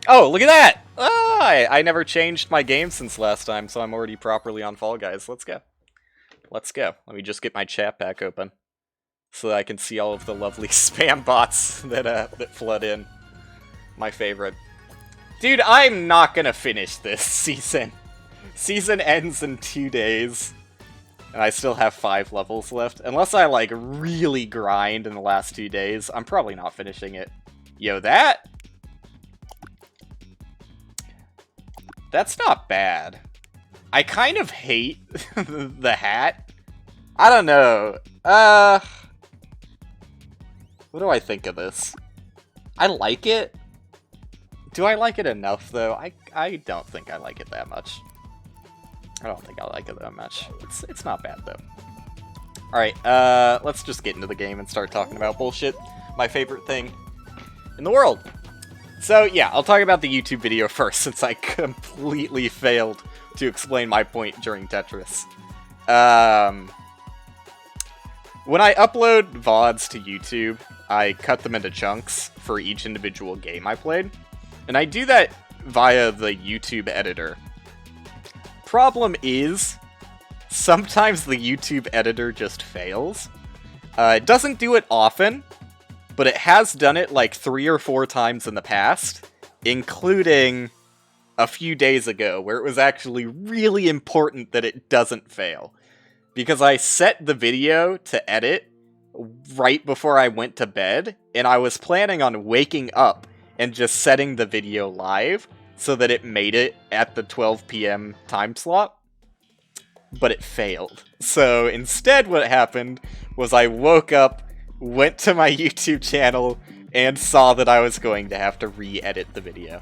Oh, look at that! I never changed my game since last time, so I'm already properly on Fall Guys. Let's go. Let's go. Let me just get my chat back open so that I can see all of the lovely spam bots that flood in. My favorite. Dude, I'm not gonna finish this season. Season ends in 2 days, and I still have 5 levels left. Unless I, like, really grind in the last 2 days, I'm probably not finishing it. Yo, that's not bad. I kind of hate the hat. I don't know. What do I think of this? I like it. Do I like it enough, though? I don't think I like it that much. I don't think I like it that much. It's not bad, though. Alright, let's just get into the game and start talking about bullshit. My favorite thing in the world. So, yeah, I'll talk about the YouTube video first, since I completely failed to explain my point during Tetris. When I upload VODs to YouTube, I cut them into chunks for each individual game I played. And I do that via the YouTube editor. Problem is, sometimes the YouTube editor just fails. It doesn't do it often, but it has done it like 3 or 4 times in the past, including a few days ago, where it was actually really important that it doesn't fail. Because I set the video to edit right before I went to bed, and I was planning on waking up and just setting the video live so that it made it at the 12 p.m. time slot, but it failed. So instead what happened was I woke up, went to my YouTube channel, and saw that I was going to have to re-edit the video.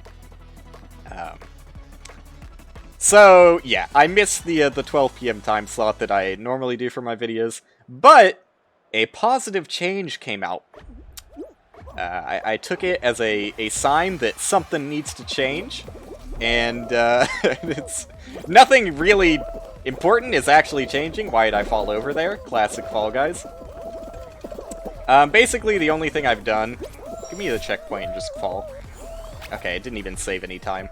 So, yeah, I missed the 12 p.m. time slot that I normally do for my videos, but a positive change came out. I took it as a sign that something needs to change, and it's nothing really important is actually changing. Why did I fall over there? Classic Fall Guys. Basically, the only thing I've done... Give me the checkpoint and just fall. Okay, it didn't even save any time.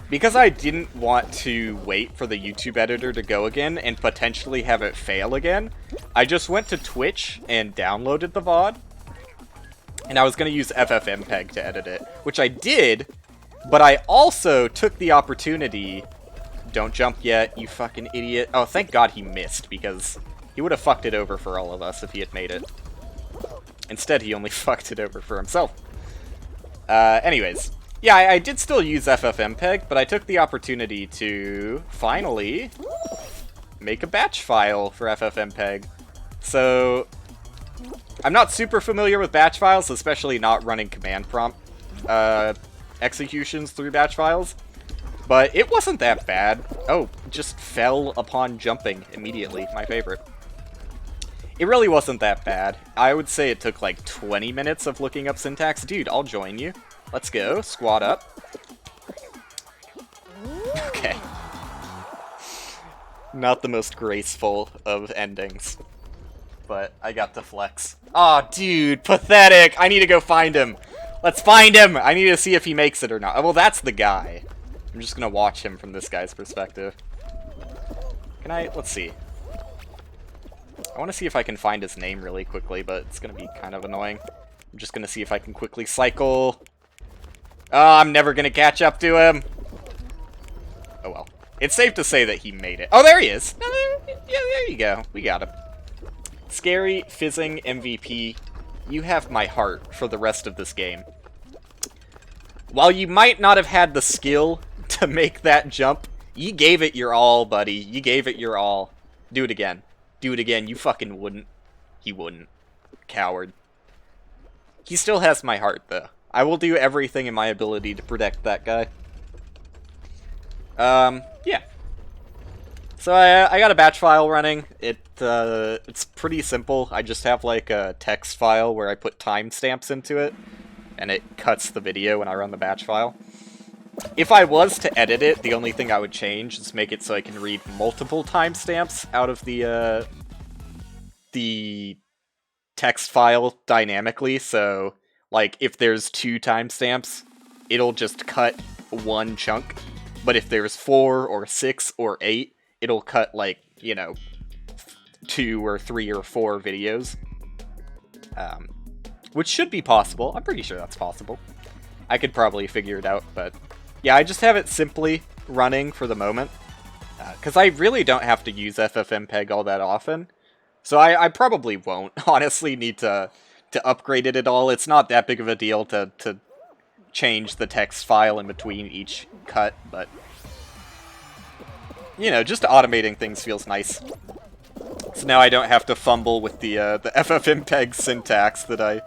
Because I didn't want to wait for the YouTube editor to go again and potentially have it fail again, I just went to Twitch and downloaded the VOD. And I was going to use FFmpeg to edit it, which I did, but I also took the opportunity... Don't jump yet, you fucking idiot. Oh, thank God he missed, because he would have fucked it over for all of us if he had made it. Instead, he only fucked it over for himself. Anyways. Yeah, I did still use FFmpeg, but I took the opportunity to finally make a batch file for FFmpeg. So, I'm not super familiar with batch files, especially not running command prompt executions through batch files, but it wasn't that bad. Oh, just fell upon jumping immediately, my favorite. It really wasn't that bad. I would say it took like 20 minutes of looking up syntax. Dude, I'll join you. Let's go. Squat up. Okay. Not the most graceful of endings. But I got to flex. Aw, oh, dude. Pathetic. I need to go find him. Let's find him. I need to see if he makes it or not. Oh, well, that's the guy. I'm just going to watch him from this guy's perspective. Can I? Let's see. I want to see if I can find his name really quickly, but it's going to be kind of annoying. I'm just going to see if I can quickly cycle... Oh, I'm never gonna catch up to him. Oh well. It's safe to say that he made it. Oh, there he is. Yeah, there you go. We got him. Scary, fizzing MVP. You have my heart for the rest of this game. While you might not have had the skill to make that jump, you gave it your all, buddy. You gave it your all. Do it again. Do it again. You fucking wouldn't. He wouldn't. Coward. He still has my heart, though. I will do everything in my ability to protect that guy. Yeah. So I got a batch file running. It's pretty simple. I just have like a text file where I put timestamps into it, and it cuts the video when I run the batch file. If I was to edit it, the only thing I would change is make it so I can read multiple timestamps out of the text file dynamically, so Like, if there's 2 timestamps, it'll just cut one chunk. But if there's 4 or 6 or 8, it'll cut, like, you know, 2 or 3 or 4 videos. Which should be possible. I'm pretty sure that's possible. I could probably figure it out, but yeah, I just have it simply running for the moment. Because I really don't have to use FFmpeg all that often. So I probably won't, honestly, need to upgrade it at all. It's not that big of a deal to change the text file in between each cut, but you know, just automating things feels nice. So now I don't have to fumble with the FFmpeg syntax that I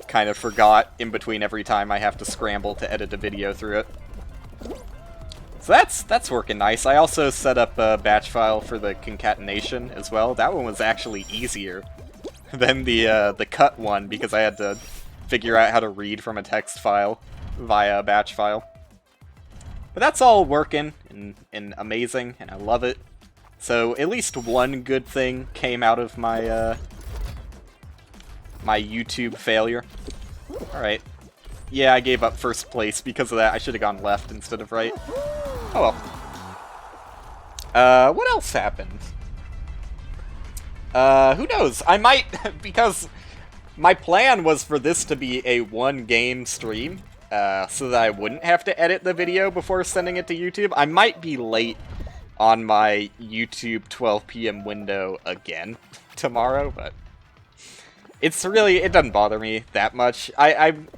kind of forgot in between every time I have to scramble to edit a video through it. So that's working nice. I also set up a batch file for the concatenation as well. That one was actually easier than the cut one because I had to figure out how to read from a text file via a batch file. But that's all working and amazing, and I love it. So at least one good thing came out of my my YouTube failure. Alright. Yeah, I gave up first place because of that. I should have gone left instead of right. Oh well. What else happened? Who knows? I might, because my plan was for this to be a one-game stream, so that I wouldn't have to edit the video before sending it to YouTube. I might be late on my YouTube 12 p.m. window again tomorrow, but it's really, it doesn't bother me that much. I'm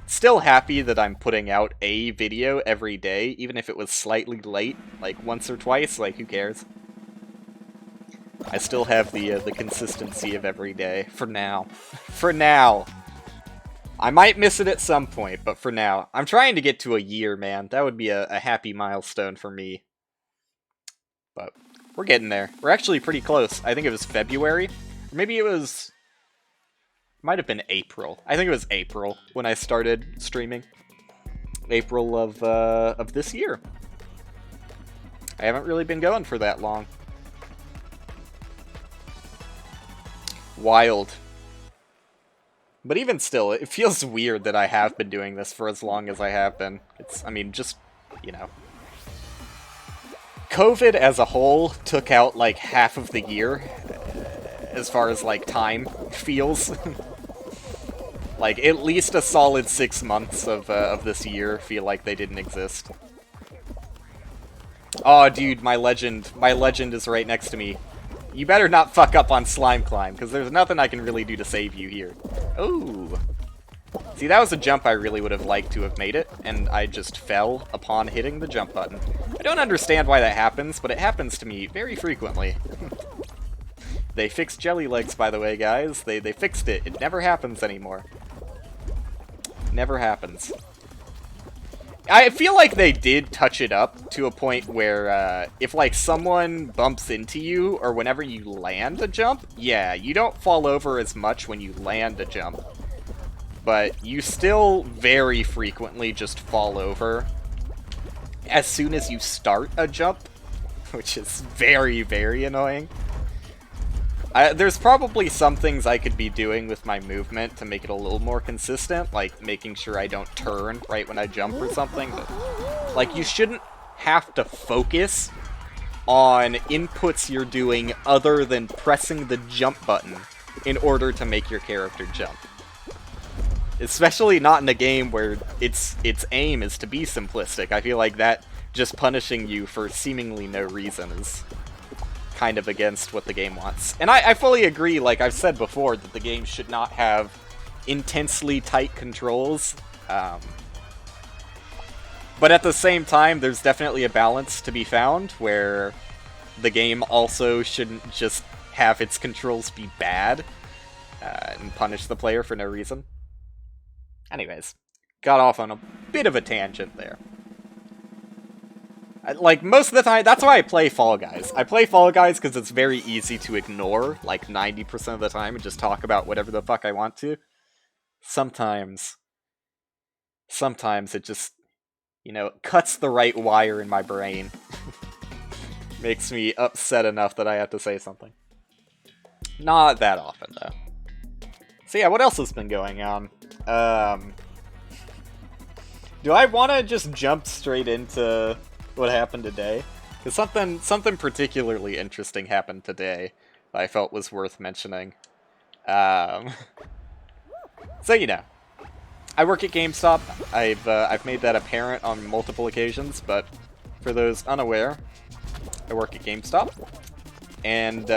still happy that I'm putting out a video every day, even if it was slightly late, like once or twice, like who cares? I still have the consistency of every day, for now. For now! I might miss it at some point, but for now. I'm trying to get to a year, man. That would be a happy milestone for me. But we're getting there. We're actually pretty close. I think it was February. Or maybe it was... might have been April. I think it was April when I started streaming. April of this year. I haven't really been going for that long. Wild. But even still, it feels weird that I have been doing this for as long as I have been. It's, I mean, just, you know. COVID as a whole took out, like, half of the year, as far as, like, time feels. Like, at least a solid 6 months of this year feel like they didn't exist. Oh, dude, my legend is right next to me. You better not fuck up on Slime Climb, because there's nothing I can really do to save you here. Ooh. See, that was a jump I really would have liked to have made it, and I just fell upon hitting the jump button. I don't understand why that happens, but it happens to me very frequently. They fixed jelly legs, by the way, guys. They fixed it. It never happens anymore. Never happens. I feel like they did touch it up to a point where if like someone bumps into you or whenever you land a jump, yeah, you don't fall over as much when you land a jump. But you still very frequently just fall over as soon as you start a jump, which is very, very annoying. There's probably some things I could be doing with my movement to make it a little more consistent, like making sure I don't turn right when I jump or something, but like you shouldn't have to focus on inputs you're doing other than pressing the jump button in order to make your character jump. Especially not in a game where its aim is to be simplistic. I feel like that just punishing you for seemingly no reason is kind of against what the game wants. And I fully agree, like I've said before, that the game should not have intensely tight controls. But at the same time, there's definitely a balance to be found where the game also shouldn't just have its controls be bad and punish the player for no reason. Anyways, got off on a bit of a tangent there. Like, most of the time, that's why I play Fall Guys. I play Fall Guys because it's very easy to ignore, like, 90% of the time, and just talk about whatever the fuck I want to. Sometimes it just, you know, cuts the right wire in my brain. Makes me upset enough that I have to say something. Not that often, though. So yeah, what else has been going on? Do I want to just jump straight into what happened today? Because something particularly interesting happened today that I felt was worth mentioning. So you know, I work at GameStop. I've made that apparent on multiple occasions, but for those unaware, I work at GameStop, and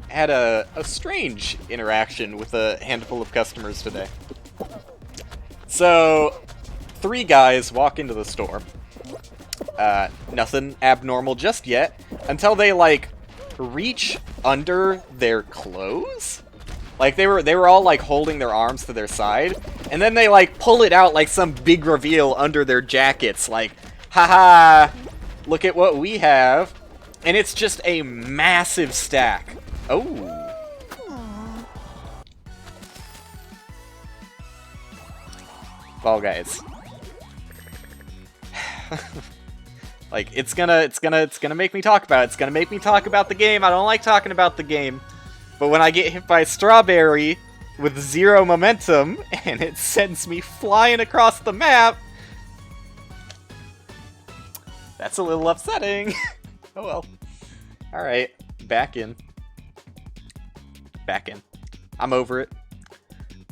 had a strange interaction with a handful of customers today. So, 3 guys walk into the store. Nothing abnormal just yet, until they, like, reach under their clothes? Like, they were all, like, holding their arms to their side, and then they, like, pull it out like some big reveal under their jackets, like, haha, look at what we have. And it's just a massive stack. Oh. Well, guys. Like, it's gonna make me talk about it. It's gonna make me talk about the game. I don't like talking about the game. But when I get hit by a strawberry with 0 momentum, and it sends me flying across the map, that's a little upsetting. Oh well. Alright, back in. Back in. I'm over it.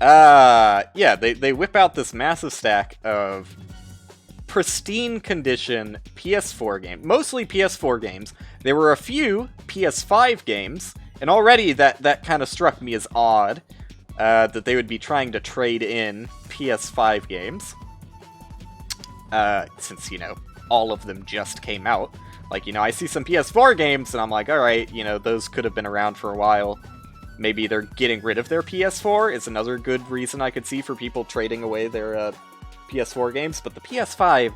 Yeah, they whip out this massive stack of pristine condition PS4 games. Mostly PS4 games. There were a few PS5 games, and already that kind of struck me as odd, that they would be trying to trade in PS5 games. Since, you know, all of them just came out. Like, you know, I see some PS4 games, and I'm like, alright, you know, those could have been around for a while. Maybe they're getting rid of their PS4 is another good reason I could see for people trading away their PS4 games. But the PS5,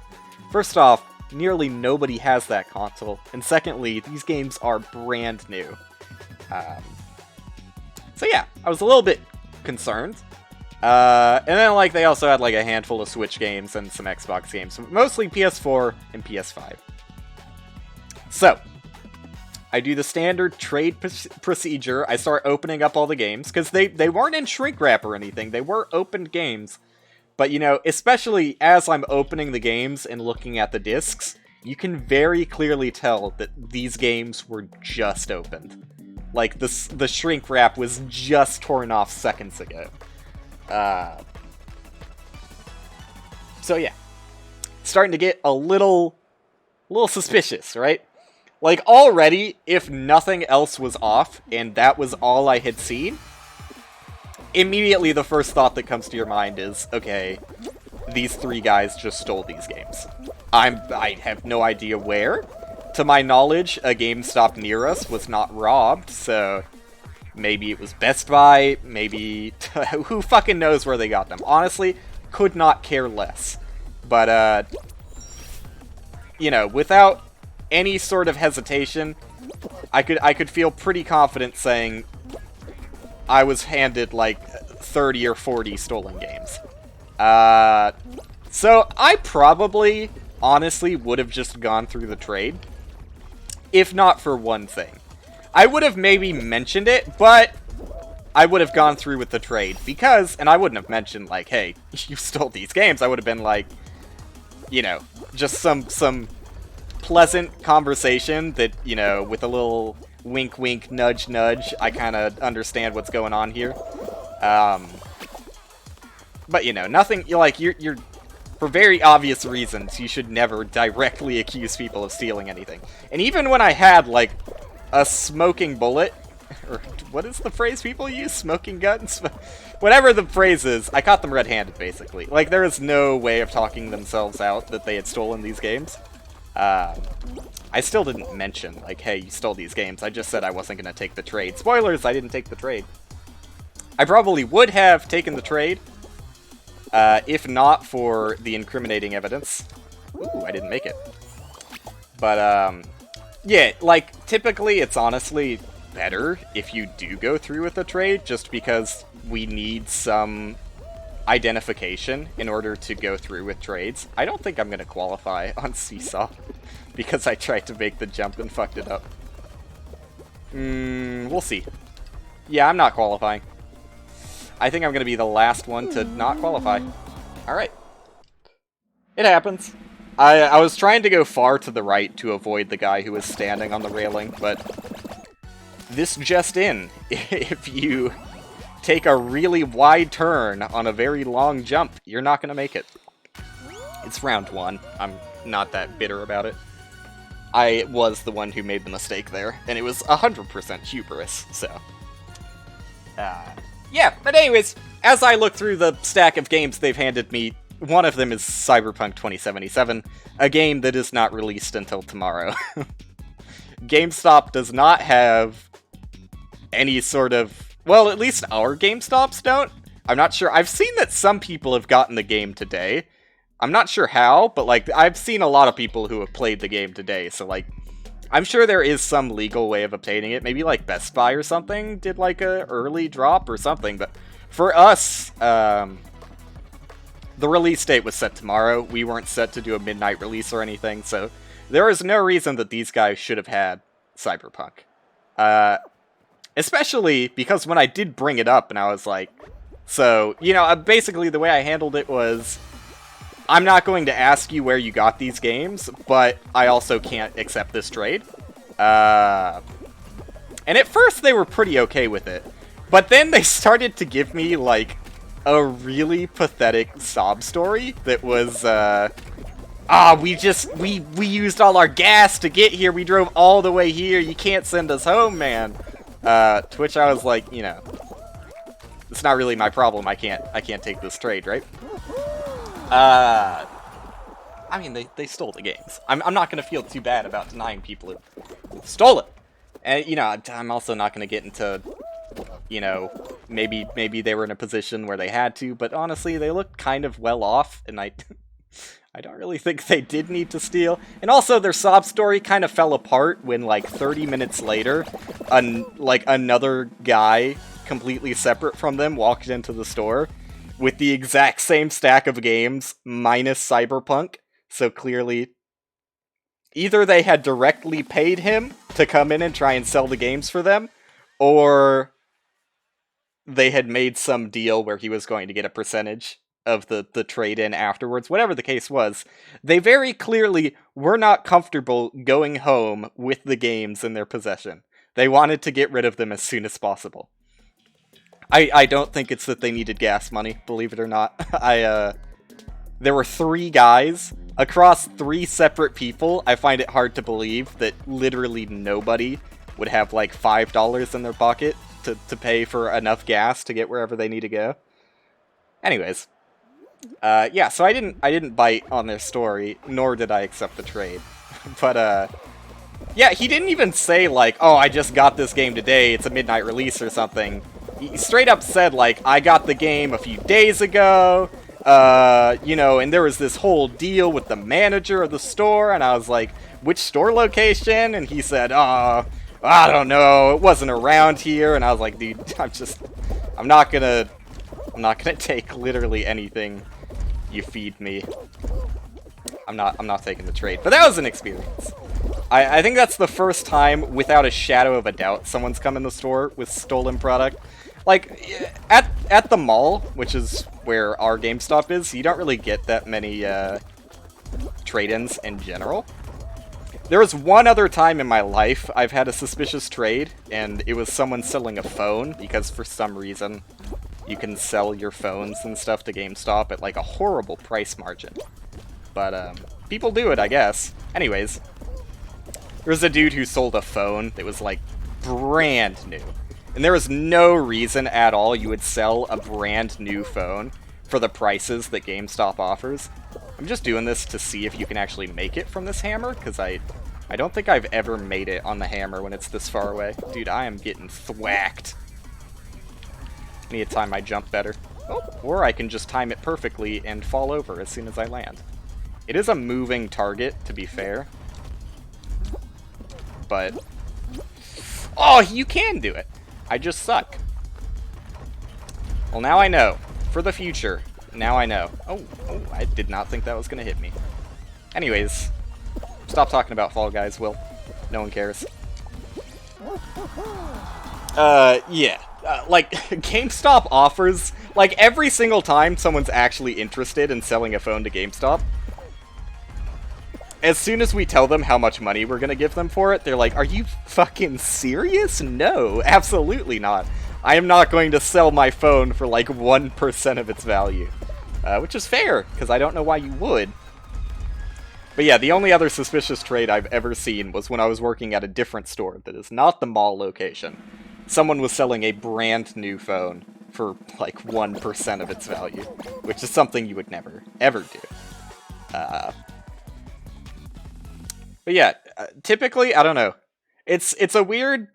first off, nearly nobody has that console. And secondly, these games are brand new. So yeah, I was a little bit concerned. And then, like, they also had, like, a handful of Switch games and some Xbox games. Mostly PS4 and PS5. So, I do the standard trade procedure. I start opening up all the games, because they weren't in shrink wrap or anything. They were opened games. But, you know, especially as I'm opening the games and looking at the discs, you can very clearly tell that these games were just opened. Like, the shrink wrap was just torn off seconds ago. So yeah. Starting to get a little suspicious, right? Like, already, if nothing else was off, and that was all I had seen, immediately the first thought that comes to your mind is, okay, these 3 guys just stole these games. I have no idea where. To my knowledge, a GameStop near us was not robbed, so maybe it was Best Buy, maybe... who fucking knows where they got them? Honestly, could not care less. But, you know, without any sort of hesitation, I could feel pretty confident saying I was handed, like, 30 or 40 stolen games. So I probably, honestly, would have just gone through the trade, if not for one thing. I would have maybe mentioned it, but I would have gone through with the trade, because, and I wouldn't have mentioned, like, hey, you stole these games. I would have been like, you know, just some pleasant conversation that, you know, with a little wink wink, nudge nudge, I kind of understand what's going on here. But, you know, nothing, like, you're for very obvious reasons, you should never directly accuse people of stealing anything. And even when I had, like, a smoking bullet, or what is the phrase people use? Smoking guns? Whatever the phrase is, I caught them red-handed, basically. Like, there is no way of talking themselves out that they had stolen these games. I still didn't mention, like, hey, you stole these games. I just said I wasn't going to take the trade. Spoilers, I didn't take the trade. I probably would have taken the trade, if not for the incriminating evidence. Ooh, I didn't make it. But, yeah, like, typically it's honestly better if you do go through with the trade, just because we need some identification in order to go through with trades. I don't think I'm going to qualify on Seesaw, because I tried to make the jump and fucked it up. We'll see. Yeah, I'm not qualifying. I think I'm going to be the last one to not qualify. Alright. It happens. I was trying to go far to the right to avoid the guy who was standing on the railing, but this just in. If you take a really wide turn on a very long jump, you're not going to make it. It's round 1. I'm not that bitter about it. I was the one who made the mistake there, and it was 100% hubris, so... yeah, but anyways, as I look through the stack of games they've handed me, one of them is Cyberpunk 2077, a game that is not released until tomorrow. GameStop does not have any sort of... Well, at least our GameStops don't. I'm not sure. I've seen that some people have gotten the game today. I'm not sure how, but, like, I've seen a lot of people who have played the game today, so, like, I'm sure there is some legal way of obtaining it. Maybe, like, Best Buy or something did, like, a early drop or something, but for us, the release date was set tomorrow. We weren't set to do a midnight release or anything, so there is no reason that these guys should have had Cyberpunk. Especially because when I did bring it up and I was like... So, you know, basically the way I handled it was... I'm not going to ask you where you got these games, but I also can't accept this trade. And at first they were pretty okay with it. But then they started to give me, like, a really pathetic sob story that was, we used all our gas to get here, we drove all the way here, you can't send us home, man. To which I was like, you know, it's not really my problem, I can't take this trade, right? I mean, they stole the games. I'm not gonna feel too bad about denying people who stole it. And, you know, I'm also not gonna get into... You know, maybe they were in a position where they had to, but honestly, they look kind of well off, and I don't really think they did need to steal. And also, their sob story kind of fell apart when, like, 30 minutes later, another guy, completely separate from them, walked into the store with the exact same stack of games, minus Cyberpunk. So clearly, either they had directly paid him to come in and try and sell the games for them, or... they had made some deal where he was going to get a percentage of the trade-in afterwards. Whatever the case was, they very clearly were not comfortable going home with the games in their possession. They wanted to get rid of them as soon as possible. I don't think it's that they needed gas money, believe it or not. There were 3 guys across 3 separate people. I find it hard to believe that literally nobody would have like $5 in their pocket to pay for enough gas to get wherever they need to go. Anyways, yeah, so I didn't bite on their story, nor did I accept the trade. But yeah, he didn't even say like, oh, I just got this game today, it's a midnight release or something. He straight up said like, I got the game a few days ago, you know, and there was this whole deal with the manager of the store, and I was like, which store location? And he said, I don't know, it wasn't around here, and I was like, dude, I'm not gonna take literally anything you feed me. I'm not taking the trade. But that was an experience. I think that's the first time, without a shadow of a doubt, someone's come in the store with stolen product. Like, at the mall, which is where our GameStop is, you don't really get that many, trade-ins in general. There was one other time in my life I've had a suspicious trade, and it was someone selling a phone, because for some reason you can sell your phones and stuff to GameStop at like a horrible price margin. But people do it, I guess. Anyways, there was a dude who sold a phone that was like brand new. And there was no reason at all you would sell a brand new phone for the prices that GameStop offers. I'm just doing this to see if you can actually make it from this hammer, because I don't think I've ever made it on the hammer when it's this far away. Dude, I am getting thwacked. I need to time my jump better. Oh, or I can just time it perfectly and fall over as soon as I land. It is a moving target, to be fair. But... oh, you can do it! I just suck. Well, now I know. For the future. Now I know. Oh, I did not think that was going to hit me. Anyways, stop talking about Fall Guys, Will. No one cares. Yeah. like, GameStop offers, like, every single time someone's actually interested in selling a phone to GameStop, as soon as we tell them how much money we're gonna give them for it, they're like, are you fucking serious? No, absolutely not. I am not going to sell my phone for, like, 1% of its value. Which is fair, because I don't know why you would. But yeah, the only other suspicious trade I've ever seen was when I was working at a different store that is not the mall location. Someone was selling a brand new phone for, like, 1% of its value, which is something you would never, ever do. But yeah, typically, I don't know. It's a weird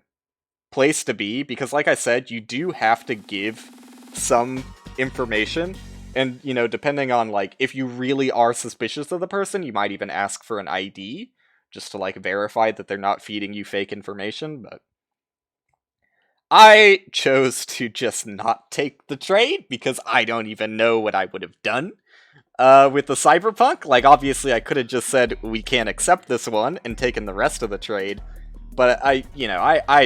place to be, because like I said, you do have to give some information, and, you know, depending on, like, if you really are suspicious of the person, you might even ask for an ID, just to, like, verify that they're not feeding you fake information, but I chose to just not take the trade, because I don't even know what I would have done. With the Cyberpunk, like, obviously I could have just said, we can't accept this one, and taken the rest of the trade, but I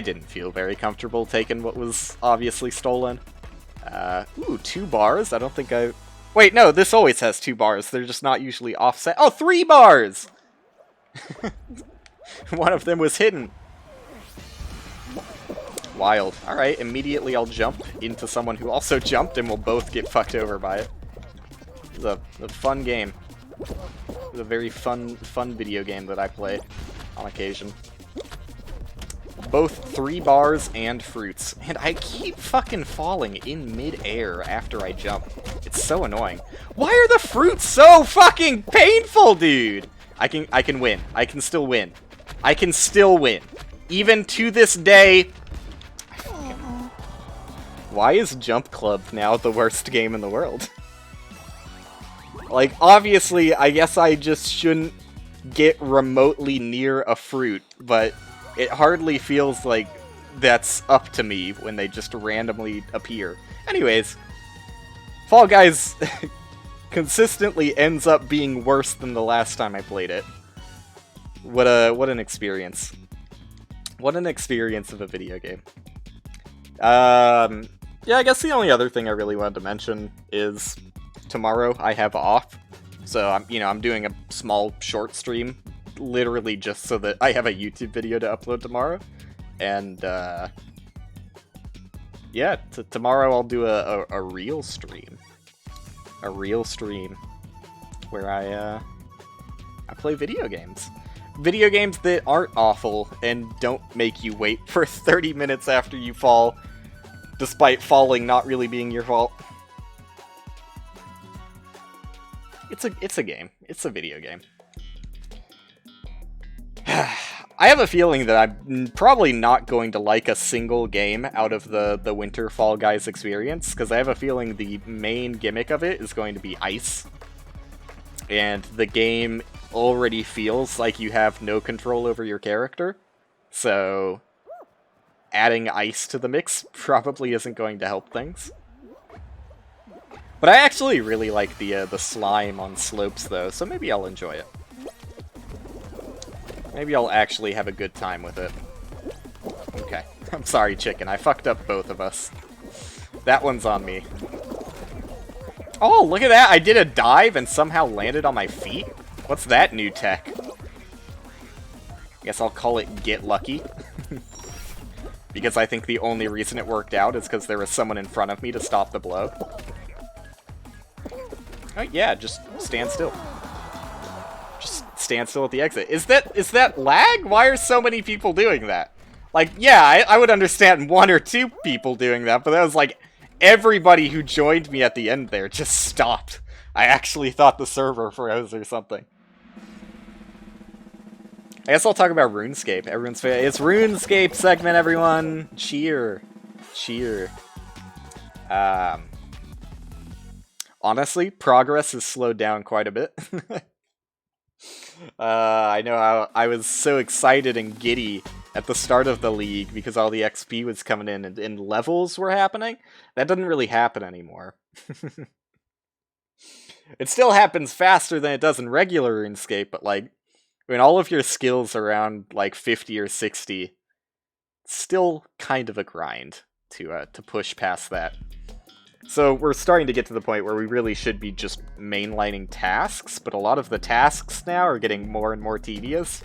didn't feel very comfortable taking what was obviously stolen. Ooh, 2 bars? I don't think I... Wait, no, this always has 2 bars, they're just not usually offset. Oh, 3 bars! One of them was hidden. Wild. Alright, immediately I'll jump into someone who also jumped, and we'll both get fucked over by it. It's a fun game. It's a very fun video game that I play on occasion. Both 3 bars and fruits. And I keep fucking falling in mid-air after I jump. It's so annoying. Why are the fruits so fucking painful, dude? I can win. I can still win. I can still win. Even to this day. Why is Jump Club now the worst game in the world? Like, obviously, I guess I just shouldn't get remotely near a fruit, but it hardly feels like that's up to me when they just randomly appear. Anyways, Fall Guys consistently ends up being worse than the last time I played it. What an experience. What an experience of a video game. Yeah, I guess the only other thing I really wanted to mention is tomorrow I have off, so I'm doing a small short stream, literally just so that I have a YouTube video to upload tomorrow, and yeah, tomorrow I'll do a real stream, where I play video games that aren't awful and don't make you wait for 30 minutes after you fall, despite falling not really being your fault. It's a game. It's a video game. I have a feeling that I'm probably not going to like a single game out of the winter Fall Guys experience, because I have a feeling the main gimmick of it is going to be ice. And the game already feels like you have no control over your character, so adding ice to the mix probably isn't going to help things. But I actually really like the slime on slopes, though, so maybe I'll enjoy it. Maybe I'll actually have a good time with it. Okay. I'm sorry, chicken. I fucked up both of us. That one's on me. Oh, look at that! I did a dive and somehow landed on my feet? What's that new tech? Guess I'll call it Get Lucky. Because I think the only reason it worked out is because there was someone in front of me to stop the blow. Oh yeah, just stand still. Just stand still at the exit. Is that lag? Why are so many people doing that? Like, yeah, I would understand 1 or 2 people doing that, but that was like everybody who joined me at the end there just stopped. I actually thought the server froze or something. I guess I'll talk about RuneScape. Everyone's favorite. It's RuneScape segment, everyone! Cheer. Cheer. Honestly, progress has slowed down quite a bit. I know how I was so excited and giddy at the start of the league because all the XP was coming in and levels were happening. That doesn't really happen anymore. It still happens faster than it does in regular RuneScape, but like, when all of your skills are around like 50 or 60, it's still kind of a grind to push past that. So we're starting to get to the point where we really should be just mainlining tasks, but a lot of the tasks now are getting more and more tedious.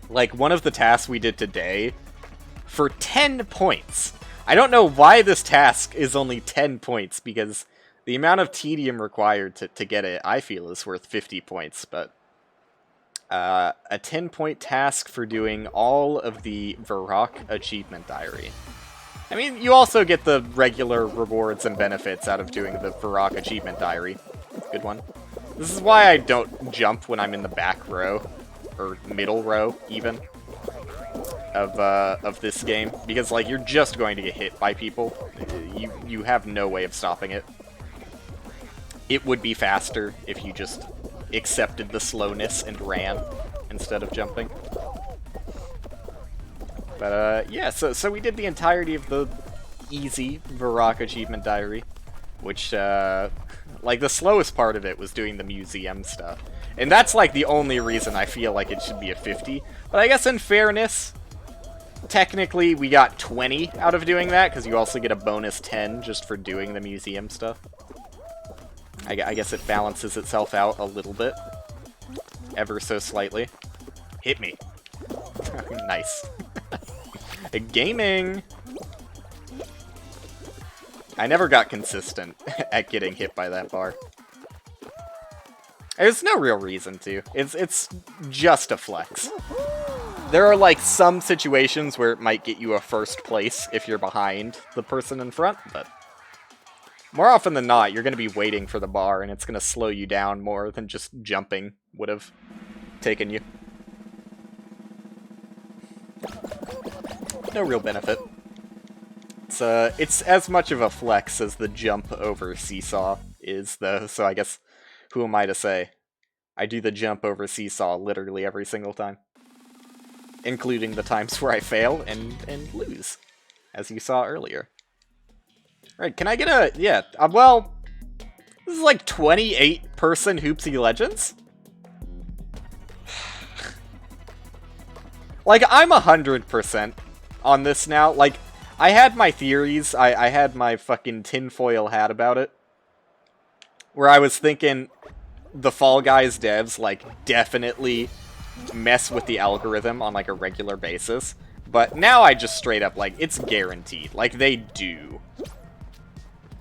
Like, one of the tasks we did today, for 10 points. I don't know why this task is only 10 points, because the amount of tedium required to get it, I feel, is worth 50 points, but... a 10-point task for doing all of the Varrock Achievement Diary. I mean, you also get the regular rewards and benefits out of doing the Varrock Achievement Diary. Good one. This is why I don't jump when I'm in the back row, or middle row, even, of this game. Because, like, you're just going to get hit by people. You have no way of stopping it. It would be faster if you just accepted the slowness and ran instead of jumping. But, yeah, so we did the entirety of the easy Varrock Achievement Diary, which, like, the slowest part of it was doing the museum stuff. And that's, like, the only reason I feel like it should be a 50. But I guess in fairness, technically we got 20 out of doing that, because you also get a bonus 10 just for doing the museum stuff. I guess it balances itself out a little bit. Ever so slightly. Hit me. Nice. Gaming! I never got consistent at getting hit by that bar. There's no real reason to. It's just a flex. There are, like, some situations where it might get you a first place if you're behind the person in front, but more often than not, you're going to be waiting for the bar, and it's going to slow you down more than just jumping would have taken you. No real benefit. It's as much of a flex as the jump over Seesaw is, though, so I guess, who am I to say? I do the jump over Seesaw literally every single time. Including the times where I fail and lose, as you saw earlier. Alright, can I get a... yeah, well... this is like 28-person Hoopsie Legends? Like, I'm 100% on this now. Like, I had my theories, I had my fucking tinfoil hat about it. Where I was thinking the Fall Guys devs, like, definitely mess with the algorithm on, like, a regular basis. But now I just straight up, like, it's guaranteed. Like, they do.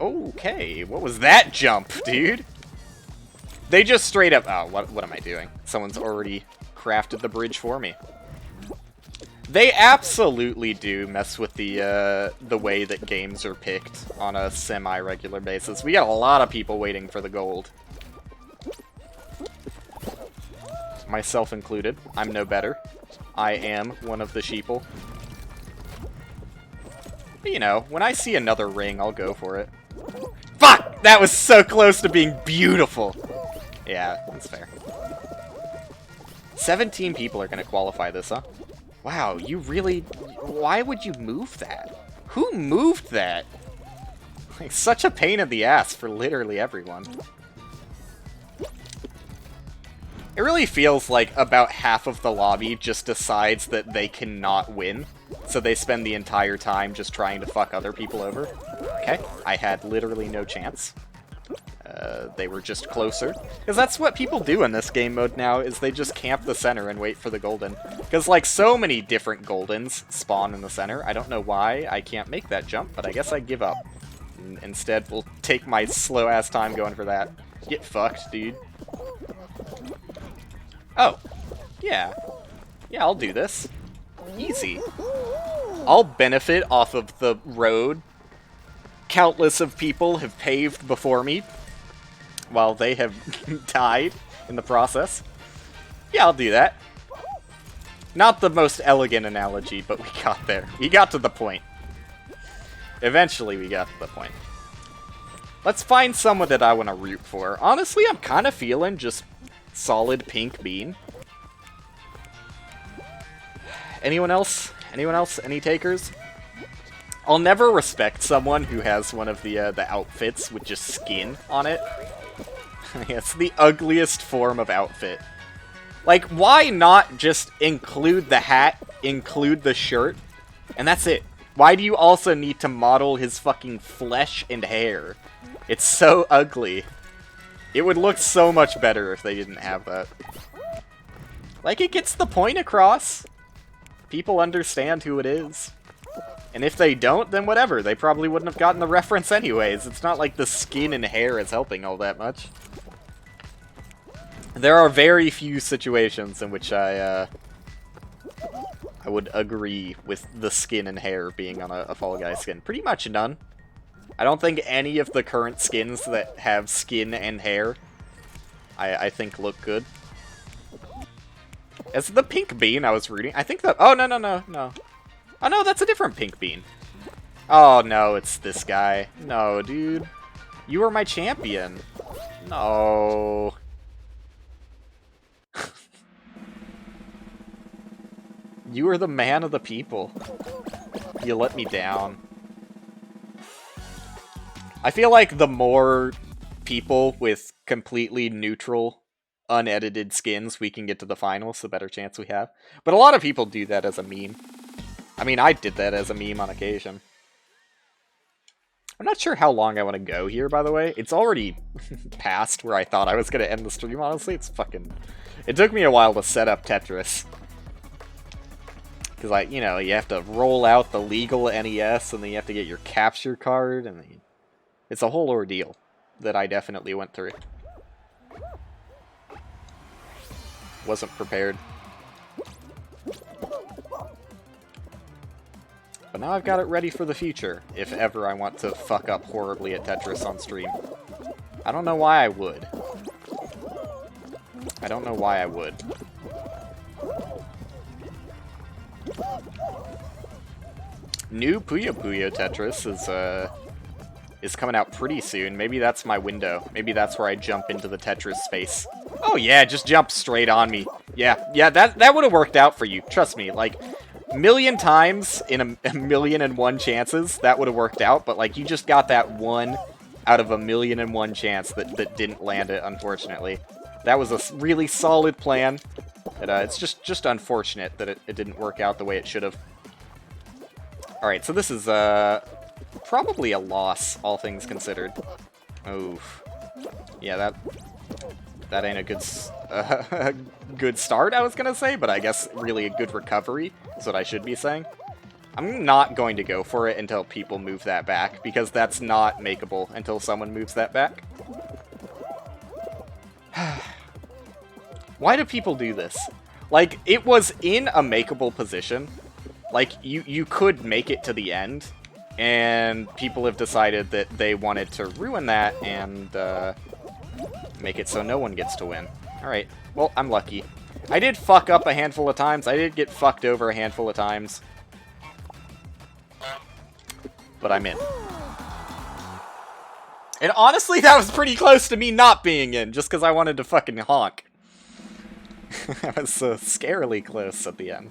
Okay, what was that jump, dude? They just straight up... oh, what am I doing? Someone's already crafted the bridge for me. They absolutely do mess with the way that games are picked on a semi-regular basis. We got a lot of people waiting for the gold. Myself included. I'm no better. I am one of the sheeple. But, you know, when I see another ring, I'll go for it. Fuck! That was so close to being beautiful! Yeah, that's fair. 17 people are gonna qualify this, huh? Wow, you really... why would you move that? Who moved that? Like, such a pain in the ass for literally everyone. It really feels like about half of the lobby just decides that they cannot win, so they spend the entire time just trying to fuck other people over. Okay, I had literally no chance. They were just closer. Because that's what people do in this game mode now, is they just camp the center and wait for the golden. Because, like, so many different goldens spawn in the center. I don't know why I can't make that jump, but I guess I give up. Instead, we'll take my slow-ass time going for that. Get fucked, dude. Oh. Yeah. Yeah, I'll do this. Easy. I'll benefit off of the road countless of people have paved before me, while they have died in the process. Yeah, I'll do that. Not the most elegant analogy, but we got there. We got to the point. Eventually, we got to the point. Let's find someone that I want to root for. Honestly, I'm kind of feeling just solid pink bean. Anyone else? Anyone else? Any takers? I'll never respect someone who has one of the outfits with just skin on it. It's the ugliest form of outfit. Like, why not just include the hat, include the shirt, and that's it? Why do you also need to model his fucking flesh and hair? It's so ugly. It would look so much better if they didn't have that. Like, it gets the point across. People understand who it is. And if they don't, then whatever. They probably wouldn't have gotten the reference anyways. It's not like the skin and hair is helping all that much. There are very few situations in which I would agree with the skin and hair being on a Fall Guy skin. Pretty much none. I don't think any of the current skins that have skin and hair, I think look good. Is it the pink bean I was reading? I think that... Oh, no. Oh, no, that's a different pink bean. Oh, no, it's this guy. No, dude. You are my champion. No. You are the man of the people. You let me down. I feel like the more people with completely neutral, unedited skins we can get to the finals, the better chance we have. But a lot of people do that as a meme. I mean, I did that as a meme on occasion. I'm not sure how long I want to go here, by the way. It's already past where I thought I was going to end the stream, honestly. It's fucking... It took me a while to set up Tetris. Because, like, you know, you have to roll out the legal NES, and then you have to get your capture card, and then... It's a whole ordeal that I definitely went through. Wasn't prepared. But now I've got it ready for the future, if ever I want to fuck up horribly at Tetris on stream. I don't know why I would. I don't know why I would. New Puyo Puyo Tetris is coming out pretty soon. Maybe that's my window. Maybe that's where I jump into the Tetris space. Oh yeah, just jump straight on me. Yeah, that would have worked out for you. Trust me, like... million times in a 1,000,001 chances that would have worked out, but like you just got that one out of 1,000,001 chance that didn't land it, unfortunately. That was a really solid plan. It's just unfortunate that it didn't work out the way it should have. Alright, so this is probably a loss, all things considered. Oof. Yeah, that ain't a good start, I was gonna say, but I guess really a good recovery is what I should be saying. I'm not going to go for it until people move that back, because that's not makeable until someone moves that back. Why do people do this? Like, it was in a makeable position. Like, you could make it to the end, and people have decided that they wanted to ruin that and make it so no one gets to win. Alright, well, I'm lucky. I did fuck up a handful of times. I did get fucked over a handful of times. But I'm in. And honestly, that was pretty close to me not being in, just because I wanted to fucking honk. That was so scarily close at the end.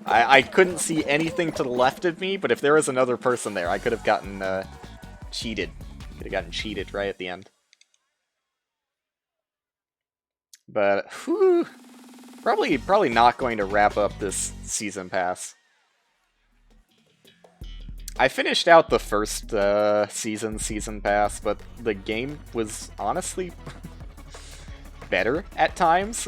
I couldn't see anything to the left of me, but if there was another person there, I could have gotten cheated. Could have gotten cheated right at the end. But, whew, probably not going to wrap up this season pass. I finished out the first season pass, but the game was honestly better at times.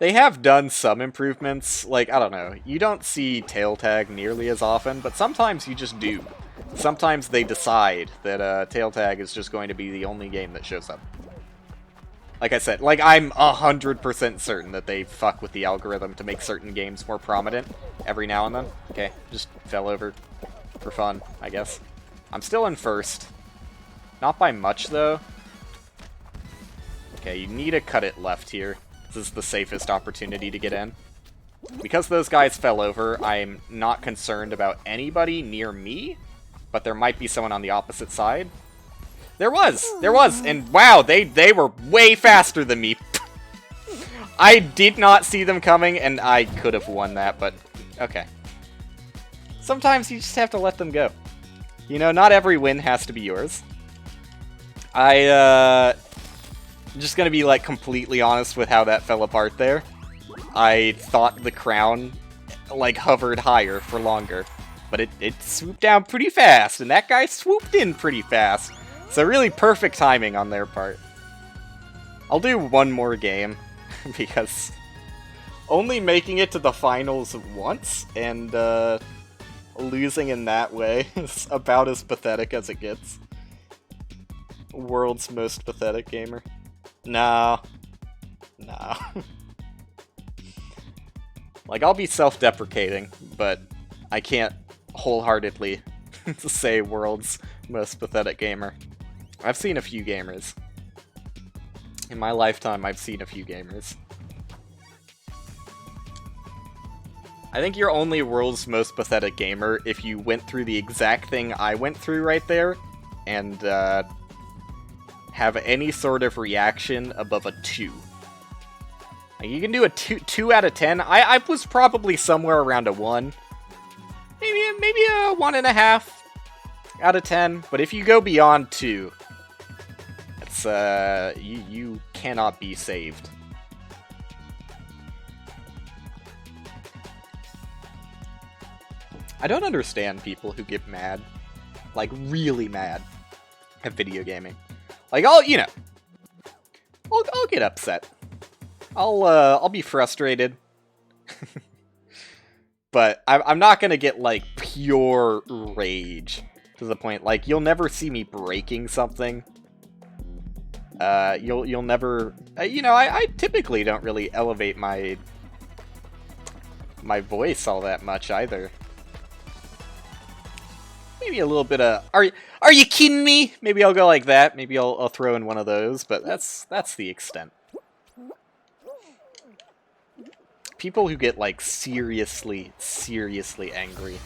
They have done some improvements. Like, I don't know, you don't see tail tag nearly as often, but sometimes you just do. Sometimes they decide that tail tag is just going to be the only game that shows up. Like I said, like, I'm 100% certain that they fuck with the algorithm to make certain games more prominent every now and then. Okay, just fell over for fun, I guess. I'm still in first. Not by much, though. Okay, you need to cut it left here. This is the safest opportunity to get in. Because those guys fell over, I'm not concerned about anybody near me, but there might be someone on the opposite side. There was, and wow, they were way faster than me. I did not see them coming, and I could have won that, but okay. Sometimes you just have to let them go. You know, not every win has to be yours. I'm just gonna be, like, completely honest with how that fell apart there. I thought the crown, like, hovered higher for longer. But it swooped down pretty fast, and that guy swooped in pretty fast. So really perfect timing on their part. I'll do one more game, because only making it to the finals once, and losing in that way is about as pathetic as it gets. World's most pathetic gamer. No. No. Like, I'll be self-deprecating, but I can't wholeheartedly say world's most pathetic gamer. I've seen a few gamers. In my lifetime, I've seen a few gamers. I think you're only world's most pathetic gamer if you went through the exact thing I went through right there, and have any sort of reaction above a 2. Like, you can do a 2 out of 10. I was probably somewhere around a 1. Maybe a 1.5 out of 10. But if you go beyond 2, it's you cannot be saved. I don't understand people who get mad, like really mad, at video gaming. Like, I'll get upset. I'll be frustrated. But I'm not gonna get, like, pure rage to the point, like, you'll never see me breaking something. You'll never, I typically don't really elevate my voice all that much either. Maybe a little bit of, are you kidding me? Maybe I'll go like that. Maybe I'll throw in one of those, but that's the extent. People who get, like, seriously angry.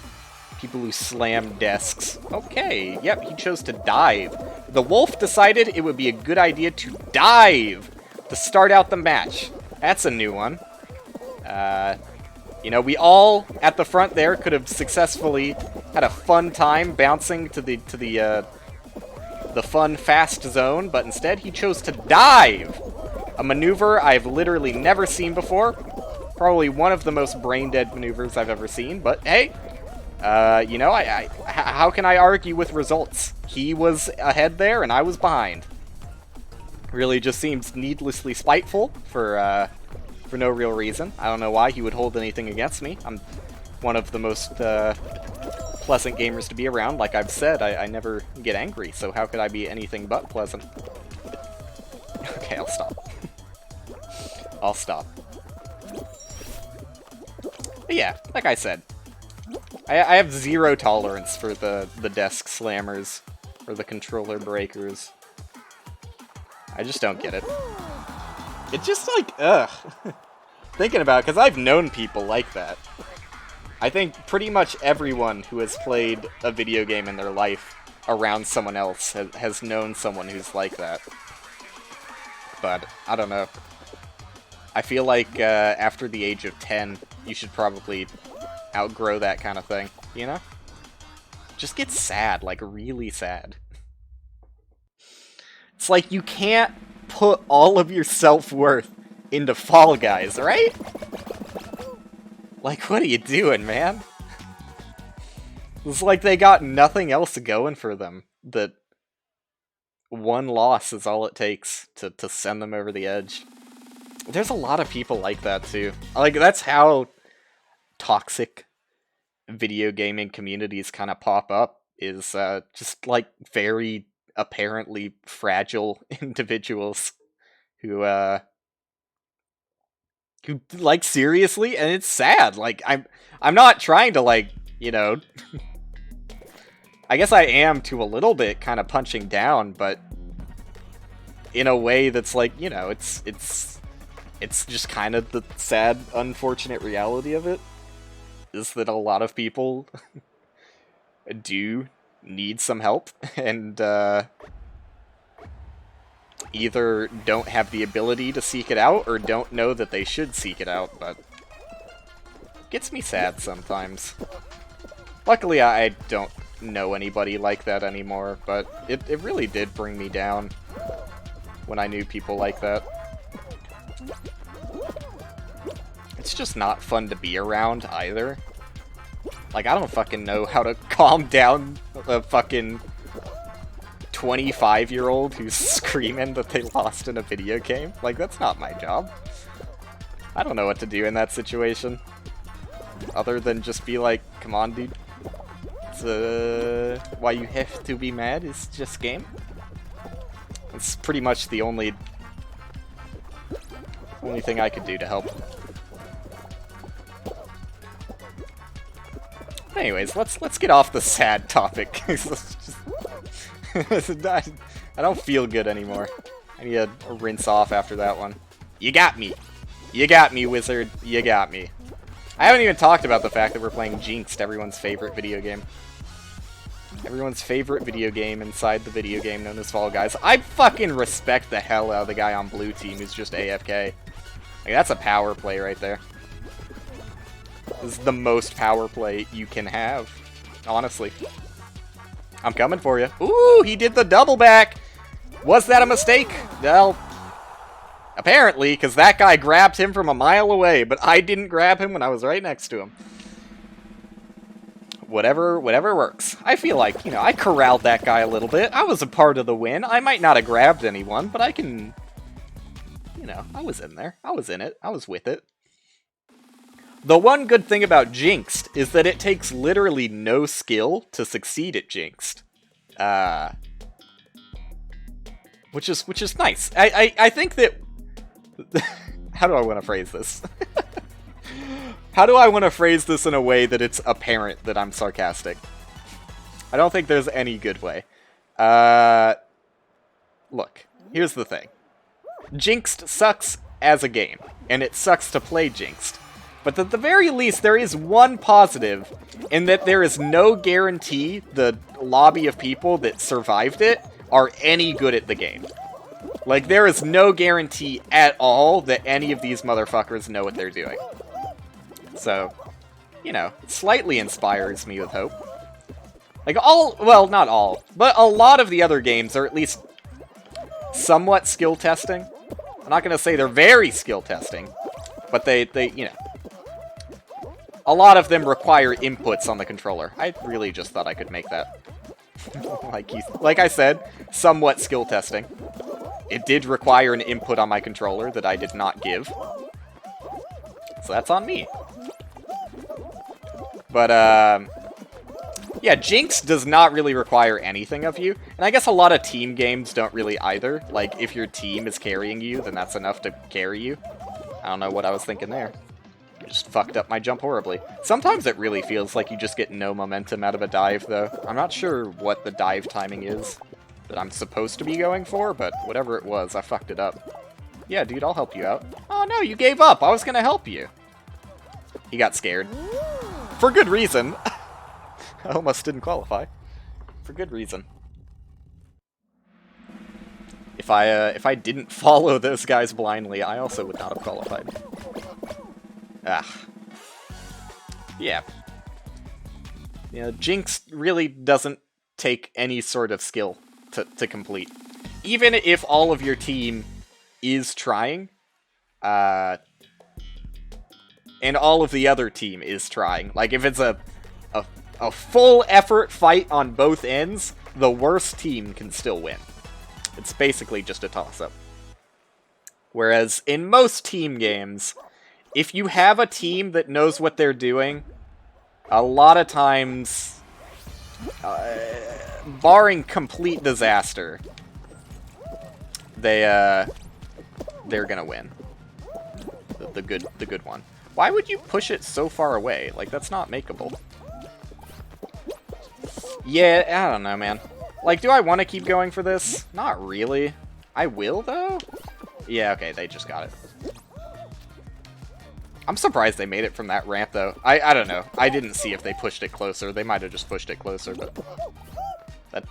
People who slam desks. Okay, yep, he chose to dive. The wolf decided it would be a good idea to dive to start out the match. That's a new one. We all at the front there could have successfully had a fun time bouncing to the fun fast zone, but instead he chose to dive. A maneuver I've literally never seen before. Probably one of the most brain-dead maneuvers I've ever seen, but hey, how can I argue with results? He was ahead there and I was behind. Really just seems needlessly spiteful for no real reason. I don't know why he would hold anything against me. I'm one of the most pleasant gamers to be around. Like I've said, I never get angry, so how could I be anything but pleasant? Okay, I'll stop. I'll stop. But yeah, like I said, I have zero tolerance for the desk slammers or the controller breakers. I just don't get it. It's just like, ugh. Thinking about it, because I've known people like that. I think pretty much everyone who has played a video game in their life around someone else has known someone who's like that. But, I don't know. I feel like after the age of 10, you should probably outgrow that kind of thing, you know? Just get sad, like really sad. It's like you can't put all of your self-worth into Fall Guys, right? Like, what are you doing, man? It's like they got nothing else going for them. That one loss is all it takes to send them over the edge. There's a lot of people like that, too. Like, that's how toxic video gaming communities kind of pop up, is just, like, very apparently fragile individuals who like, seriously, and it's sad. Like, I'm not trying to, like, I guess I am to a little bit kind of punching down, but in a way that's like, it's just kind of the sad, unfortunate reality of it, is that a lot of people do need some help, and either don't have the ability to seek it out, or don't know that they should seek it out, but it gets me sad sometimes. Luckily, I don't know anybody like that anymore, but it really did bring me down when I knew people like that. it's just not fun to be around either. Like, I don't fucking know how to calm down a fucking 25-year-old who's screaming that they lost in a video game. Like, that's not my job. I don't know what to do in that situation. Other than just be like, come on, dude. It's, why you have to be mad is just game. It's pretty much the only thing I could do to help. Anyways, let's get off the sad topic. I don't feel good anymore. I need a rinse off after that one. You got me. You got me, wizard. You got me. I haven't even talked about the fact that we're playing Jinxed, everyone's favorite video game. Everyone's favorite video game inside the video game known as Fall Guys. I fucking respect the hell out of the guy on blue team who's just AFK. Like, that's a power play right there. This is the most power play you can have, honestly. I'm coming for you. Ooh, he did the double back. Was that a mistake? Well, apparently, because that guy grabbed him from a mile away, but I didn't grab him when I was right next to him. Whatever works. I feel like, you know, I corralled that guy a little bit. I was a part of the win. I might not have grabbed anyone, but I can, you know, I was in there. I was in it. I was with it. The one good thing about Jinxed is that it takes literally no skill to succeed at Jinxed. Which is nice. I think that... How do I want to phrase this? How do I want to phrase this in a way that it's apparent that I'm sarcastic? I don't think there's any good way. Look, here's the thing. Jinxed sucks as a game, and it sucks to play Jinxed. But at the very least, there is one positive, in that there is no guarantee the lobby of people that survived it are any good at the game. Like, there is no guarantee at all that any of these motherfuckers know what they're doing. So, you know, it slightly inspires me with hope. Like, well, not all, but a lot of the other games are at least somewhat skill testing. I'm not going to say they're very skill testing, but they, you know, a lot of them require inputs on the controller. I really just thought I could make that. Like I said, somewhat skill testing. It did require an input on my controller that I did not give. So that's on me. But, yeah, Jinx does not really require anything of you. And I guess a lot of team games don't really either. Like, if your team is carrying you, then that's enough to carry you. I don't know what I was thinking there. Just fucked up my jump horribly. Sometimes it really feels like you just get no momentum out of a dive, though. I'm not sure what the dive timing is that I'm supposed to be going for, but whatever it was, I fucked it up. Yeah, dude, I'll help you out. Oh, no, you gave up. I was gonna help you. He got scared. For good reason. I almost didn't qualify. For good reason. If I didn't follow those guys blindly, I also would not have qualified. Ah. Yeah. You know, Jinx really doesn't take any sort of skill to complete. Even if all of your team is trying, and all of the other team is trying. Like, if it's a full effort fight on both ends, the worst team can still win. It's basically just a toss-up. Whereas in most team games, if you have a team that knows what they're doing, a lot of times, barring complete disaster, they're gonna win. The good one. Why would you push it so far away? Like, that's not makeable. Yeah, I don't know, man. Like, do I want to keep going for this? Not really. I will, though? Yeah, okay, they just got it. I'm surprised they made it from that ramp, though. I don't know. I didn't see if they pushed it closer. They might have just pushed it closer, but...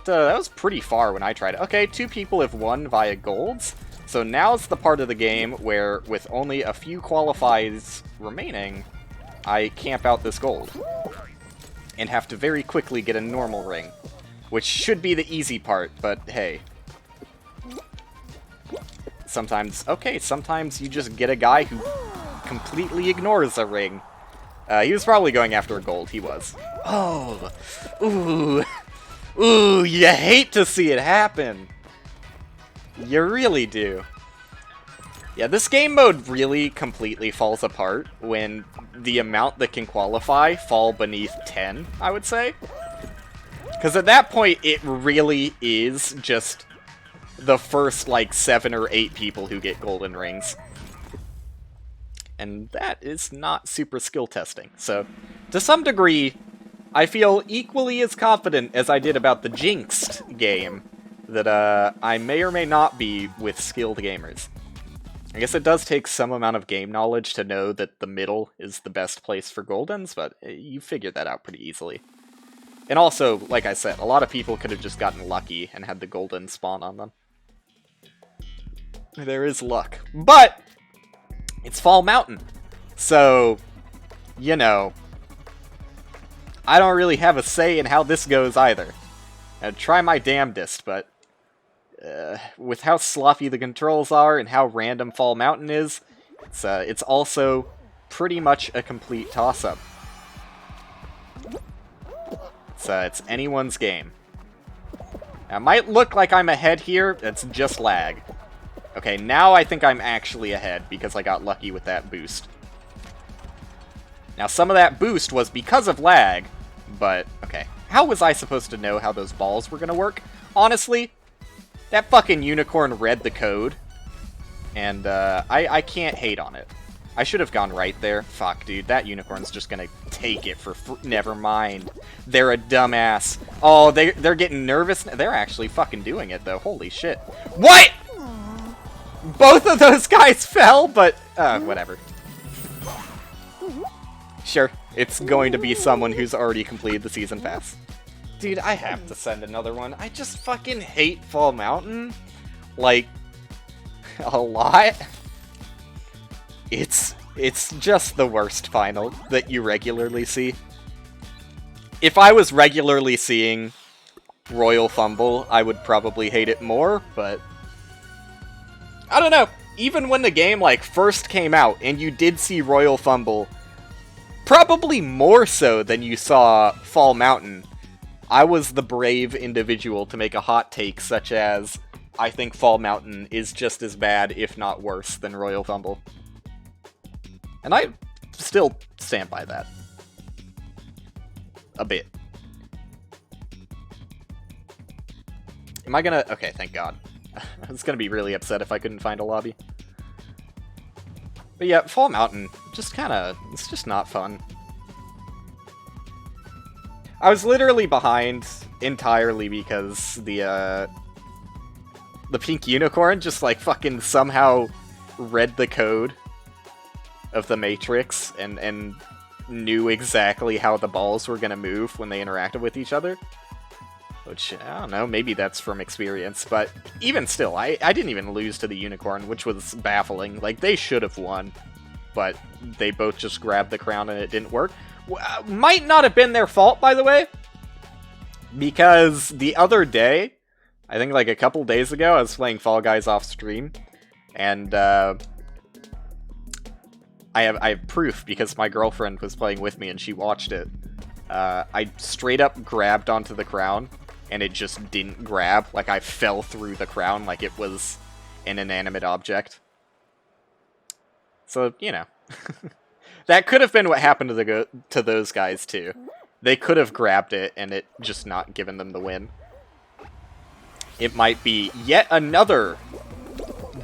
That was pretty far when I tried it. Okay, 2 people have won via golds. So now's the part of the game where, with only a few qualifies remaining, I camp out this gold. And have to very quickly get a normal ring. Which should be the easy part, but hey. Sometimes you just get a guy who completely ignores a ring. He was probably going after a gold. He was. Oh! Ooh! Ooh, you hate to see it happen! You really do. Yeah, this game mode really completely falls apart when the amount that can qualify fall beneath 10, I would say. Because at that point, it really is just the first, like, 7 or 8 people who get golden rings. And that is not super skill testing. So, to some degree, I feel equally as confident as I did about the Jinxed game that I may or may not be with skilled gamers. I guess it does take some amount of game knowledge to know that the middle is the best place for goldens, but you figure that out pretty easily. And also, like I said, a lot of people could have just gotten lucky and had the golden spawn on them. There is luck. But it's Fall Mountain. So, you know, I don't really have a say in how this goes either. I'd try my damnedest, but with how sloppy the controls are and how random Fall Mountain is, it's also pretty much a complete toss-up. It's anyone's game. Now, it might look like I'm ahead here, it's just lag. Okay, now I think I'm actually ahead because I got lucky with that boost. Now, some of that boost was because of lag, but, okay. How was I supposed to know how those balls were gonna work? Honestly, that fucking unicorn read the code, and I can't hate on it. I should have gone right there. Fuck, dude, that unicorn's just gonna take it for never mind. They're a dumbass. Oh, they're getting nervous. They're actually fucking doing it, though. Holy shit. What?! Both of those guys fell, but, whatever. Sure, it's going to be someone who's already completed the season pass. Dude, I have to send another one. I just fucking hate Fall Mountain. Like, a lot. It's just the worst final that you regularly see. If I was regularly seeing Royal Fumble, I would probably hate it more, but I don't know. Even when the game, like, first came out and you did see Royal Fumble, probably more so than you saw Fall Mountain, I was the brave individual to make a hot take such as, I think Fall Mountain is just as bad, if not worse, than Royal Fumble. And I still stand by that. A bit. Am I gonna... Okay, thank God. I was gonna be really upset if I couldn't find a lobby. But yeah, Fall Mountain, just kinda... It's just not fun. I was literally behind entirely because the pink unicorn just, like, fucking somehow read the code of the Matrix and knew exactly how the balls were gonna move when they interacted with each other. Which, I don't know, maybe that's from experience, but even still, I didn't even lose to the unicorn, which was baffling. Like, they should have won, but they both just grabbed the crown and it didn't work. Might not have been their fault, by the way, because the other day, I think like a couple days ago, I was playing Fall Guys off stream, and I have proof because my girlfriend was playing with me and she watched it. I straight up grabbed onto the crown, and it just didn't grab. Like, I fell through the crown like it was an inanimate object. So, you know. That could have been what happened to those guys, too. They could have grabbed it, and it just not given them the win. It might be yet another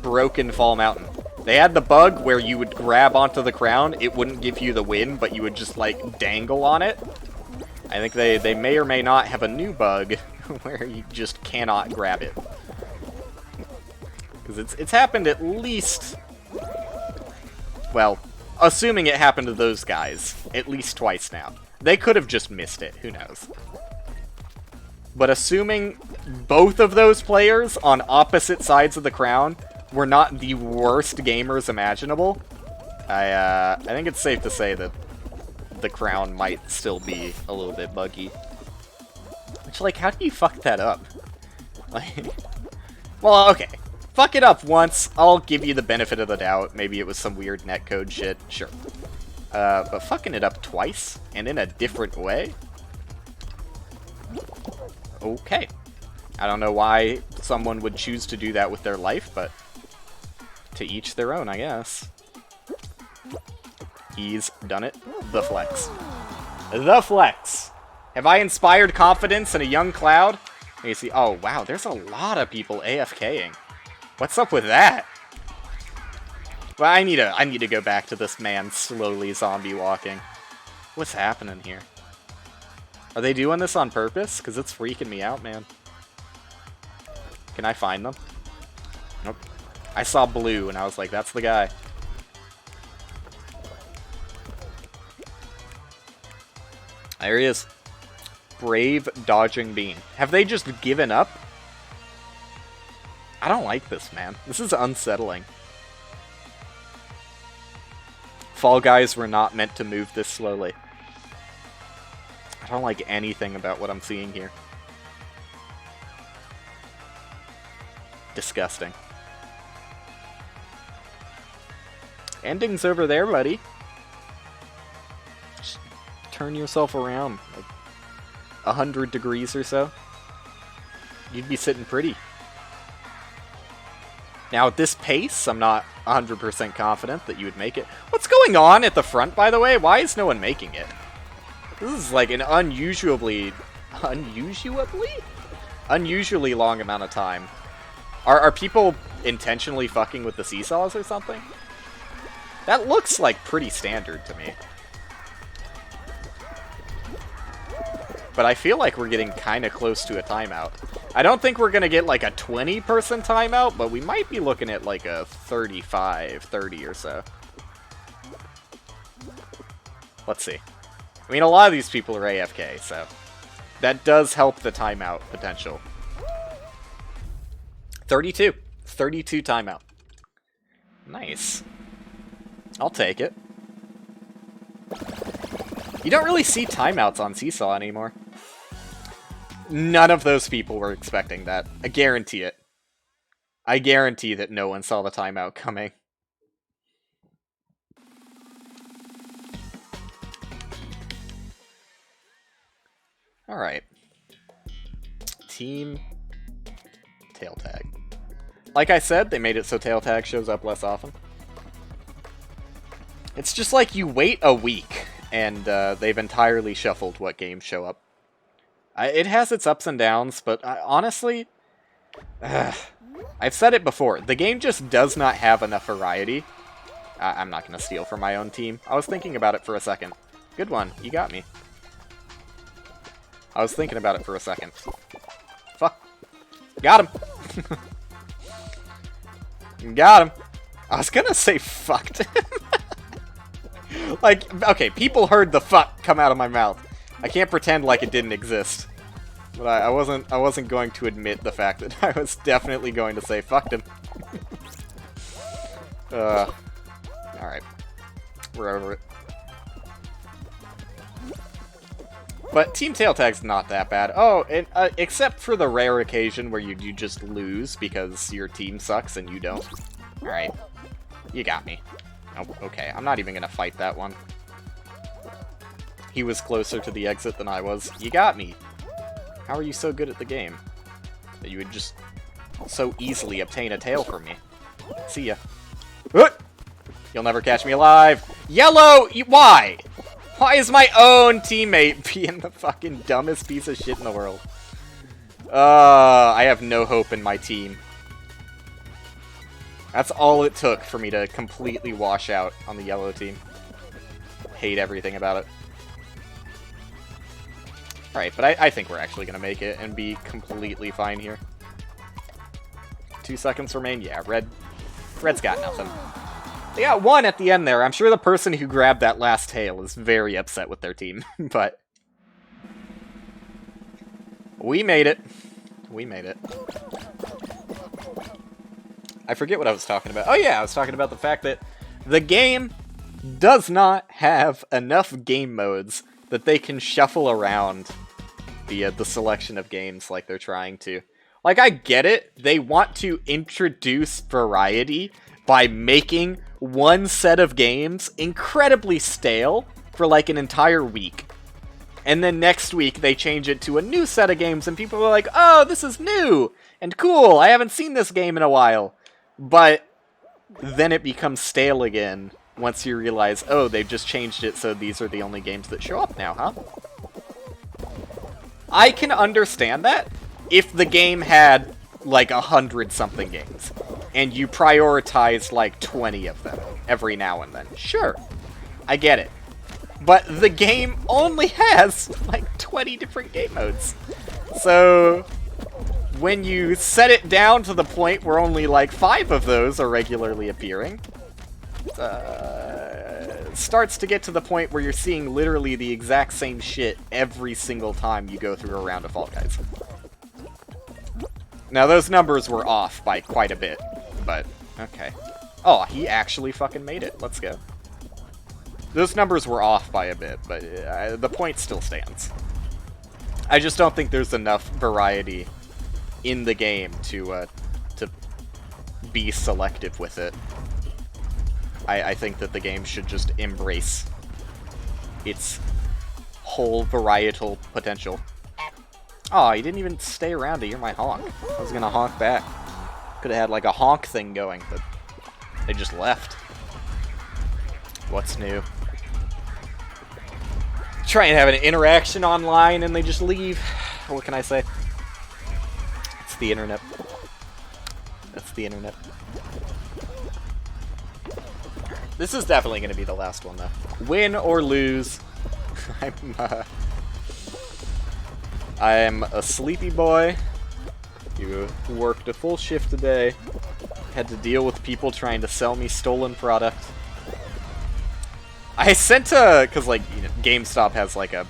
broken Fall Mountain. They had the bug where you would grab onto the crown, it wouldn't give you the win, but you would just, like, dangle on it. I think they may or may not have a new bug where you just cannot grab it. Because it's happened at least... Well, assuming it happened to those guys, at least twice now. They could have just missed it, who knows. But assuming both of those players on opposite sides of the crown were not the worst gamers imaginable, I think it's safe to say that the crown might still be a little bit buggy. Which, like, how do you fuck that up? Like, well, okay. Fuck it up once, I'll give you the benefit of the doubt. Maybe it was some weird netcode shit. Sure. But fucking it up twice, and in a different way? Okay. I don't know why someone would choose to do that with their life, but to each their own, I guess. He's done it. The flex. The flex. Have I inspired confidence in a young Cloud? You see, oh wow, there's a lot of people AFKing. What's up with that? Well, I need to go back to this man slowly zombie walking. What's happening here? Are they doing this on purpose? Because it's freaking me out, man. Can I find them? Nope. I saw blue and I was like, that's the guy. There he is. Brave dodging bean. Have they just given up? I don't like this, man. This is unsettling. Fall Guys were not meant to move this slowly. I don't like anything about what I'm seeing here. Disgusting. Ending's over there, buddy. Just turn yourself around like 100 degrees or so. You'd be sitting pretty. Now, at this pace, I'm not 100% confident that you would make it. What's going on at the front, by the way? Why is no one making it? This is like an unusually long amount of time. Are people intentionally fucking with the seesaws or something? That looks like pretty standard to me. But I feel like we're getting kind of close to a timeout. I don't think we're going to get like a 20-person timeout, but we might be looking at like a 35, 30 or so. Let's see. I mean, a lot of these people are AFK, so that does help the timeout potential. 32. 32 timeout. Nice. I'll take it. You don't really see timeouts on Seesaw anymore. None of those people were expecting that. I guarantee it. I guarantee that no one saw the timeout coming. Alright. Team tail tag. Like I said, they made it so tail tag shows up less often. It's just like you wait a week, and they've entirely shuffled what games show up. It has its ups and downs, but honestly, I've said it before. The game just does not have enough variety. I'm not going to steal from my own team. I was thinking about it for a second. Good one. You got me. I was thinking about it for a second. Fuck. Got him. Got him. I was going to say fucked him. Like, okay, people heard the fuck come out of my mouth. I can't pretend like it didn't exist. But I wasn't going to admit the fact that I was definitely going to say fucked him. Alright. We're over it. But Team Tail Tag's not that bad. Oh, and, except for the rare occasion where you just lose because your team sucks and you don't. Alright. You got me. Oh, okay, I'm not even gonna fight that one. He was closer to the exit than I was. You got me. How are you so good at the game that you would just so easily obtain a tail from me? See ya. You'll never catch me alive. Yellow! Why? Why is my own teammate being the fucking dumbest piece of shit in the world? I have no hope in my team. That's all it took for me to completely wash out on the yellow team. Hate everything about it. Alright, but I think we're actually going to make it and be completely fine here. 2 seconds remain. Yeah, Red's got nothing. They got one at the end there. I'm sure the person who grabbed that last tail is very upset with their team, but we made it. We made it. I forget what I was talking about. Oh yeah, I was talking about the fact that the game does not have enough game modes that they can shuffle around the selection of games like they're trying to. Like, I get it. They want to introduce variety by making one set of games incredibly stale for, like, an entire week. And then next week, they change it to a new set of games, and people are like, oh, this is new and cool. I haven't seen this game in a while. But then it becomes stale again once you realize, oh, they've just changed it, so these are the only games that show up now, huh? I can understand that if the game had, like, 100-something games, and you prioritized, like, 20 of them every now and then. Sure, I get it. But the game only has, like, 20 different game modes. So when you set it down to the point where only, like, 5 of those are regularly appearing, starts to get to the point where you're seeing literally the exact same shit every single time you go through a round of Fall Guys. Now, those numbers were off by quite a bit, but okay. Oh, he actually fucking made it. Let's go. Those numbers were off by a bit, but the point still stands. I just don't think there's enough variety in the game to be selective with it. I think that the game should just embrace its whole varietal potential. Oh, you didn't even stay around to hear my honk. I was gonna honk back. Could have had like a honk thing going, but they just left. What's new? Try and have an interaction online and they just leave. What can I say? It's the internet. That's the internet. This is definitely going to be the last one, though. Win or lose, I'm a sleepy boy. You worked a full shift today. Had to deal with people trying to sell me stolen product. I sent a... Because, like, you know, GameStop has, like, a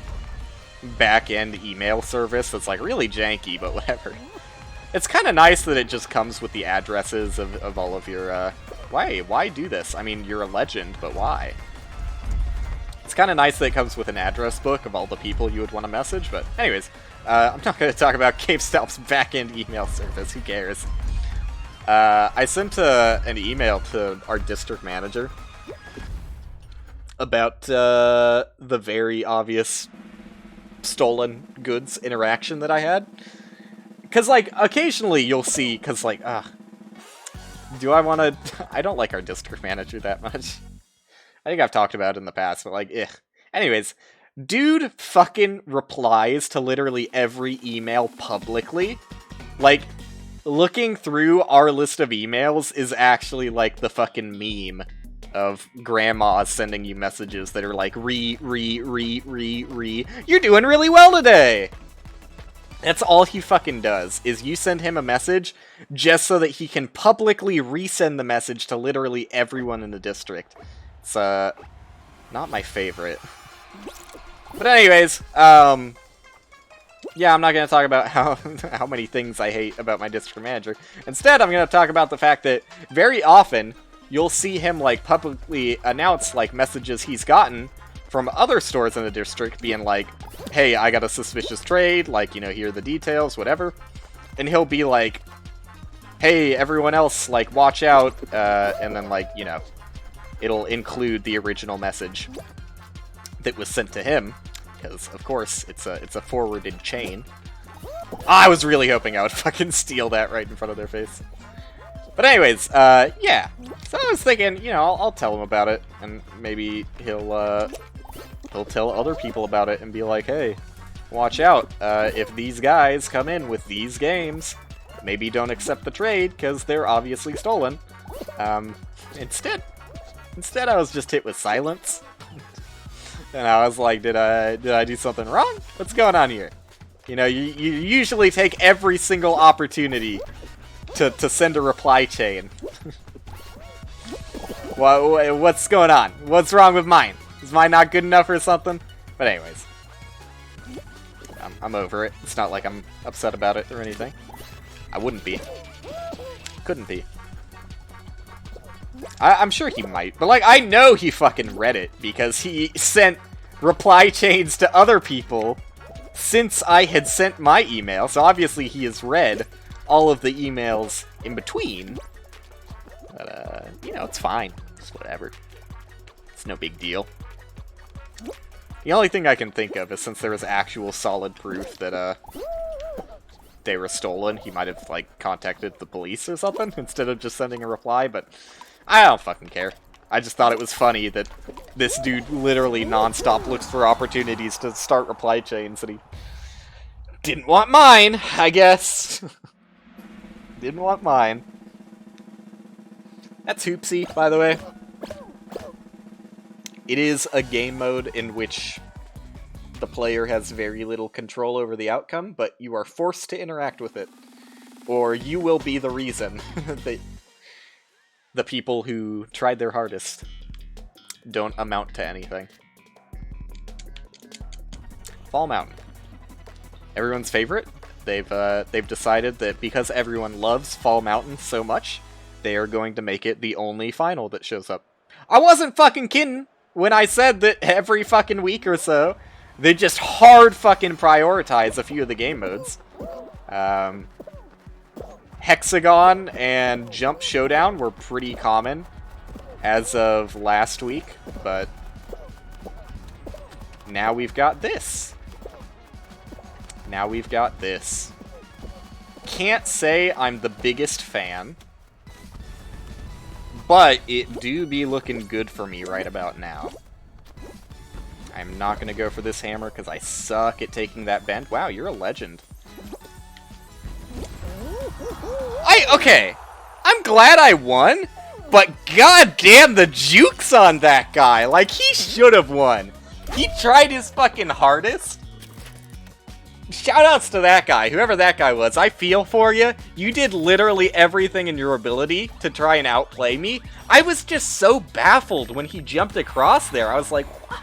back-end email service that's, like, really janky, but whatever. It's kind of nice that it just comes with the addresses of all of your... Why do this? I mean, you're a legend, but why? It's kind of nice that it comes with an address book of all the people you would want to message, but anyways, I'm not going to talk about GameStop's back-end email service. Who cares? I sent an email to our district manager about the very obvious stolen goods interaction that I had. Because, like, occasionally you'll see, because, like, do I want to... I don't like our district manager that much. I think I've talked about it in the past, but like, Anyways, dude fucking replies to literally every email publicly. Like, looking through our list of emails is actually like the fucking meme of grandma sending you messages that are like, you're doing really well today! That's all he fucking does, is you send him a message just so that he can publicly resend the message to literally everyone in the district. It's, not my favorite. But anyways, yeah, I'm not going to talk about how many things I hate about my district manager. Instead, I'm going to talk about the fact that very often, you'll see him, like, publicly announce, like, messages he's gotten from other stores in the district being like, hey, I got a suspicious trade, like, you know, here are the details, whatever. And he'll be like, hey, everyone else, like, watch out, and then, like, you know, it'll include the original message that was sent to him, because, of course, it's a forwarded chain. I was really hoping I would fucking steal that right in front of their face. But anyways, yeah. So I was thinking, you know, I'll tell him about it, and maybe he'll tell other people about it and be like, hey, watch out, if these guys come in with these games, maybe don't accept the trade, because they're obviously stolen. Instead, I was just hit with silence. And I was like, did I do something wrong? What's going on here? You know, you usually take every single opportunity to send a reply chain. What's going on? What's wrong with mine? Is mine not good enough or something? But anyways. I'm over it. It's not like I'm upset about it or anything. I wouldn't be. Couldn't be. I'm sure he might, but like, I know he fucking read it, because he sent reply chains to other people since I had sent my email, so obviously he has read all of the emails in between. But, you know, it's fine. It's whatever. It's no big deal. The only thing I can think of is since there was actual solid proof that, they were stolen, he might have, like, contacted the police or something instead of just sending a reply, but I don't fucking care. I just thought it was funny that this dude literally non-stop looks for opportunities to start reply chains, and he didn't want mine, I guess. Didn't want mine. That's Hoopsie, by the way. It is a game mode in which the player has very little control over the outcome, but you are forced to interact with it. Or you will be the reason that the people who tried their hardest don't amount to anything. Fall Mountain. Everyone's favorite. They've decided that because everyone loves Fall Mountain so much, they are going to make it the only final that shows up. I wasn't fucking kidding when I said that every fucking week or so, they just hard fucking prioritize a few of the game modes. Hexagon and Jump Showdown were pretty common as of last week, but now we've got this. Now we've got this. Can't say I'm the biggest fan, but it do be looking good for me right about now. I'm not going to go for this hammer because I suck at taking that bend. Wow, you're a legend. Okay, I'm glad I won, but goddamn the jukes on that guy. Like, he should have won. He tried his fucking hardest. Shoutouts to that guy, whoever that guy was. I feel for you. You did literally everything in your ability to try and outplay me. I was just so baffled when he jumped across there. I was like, what?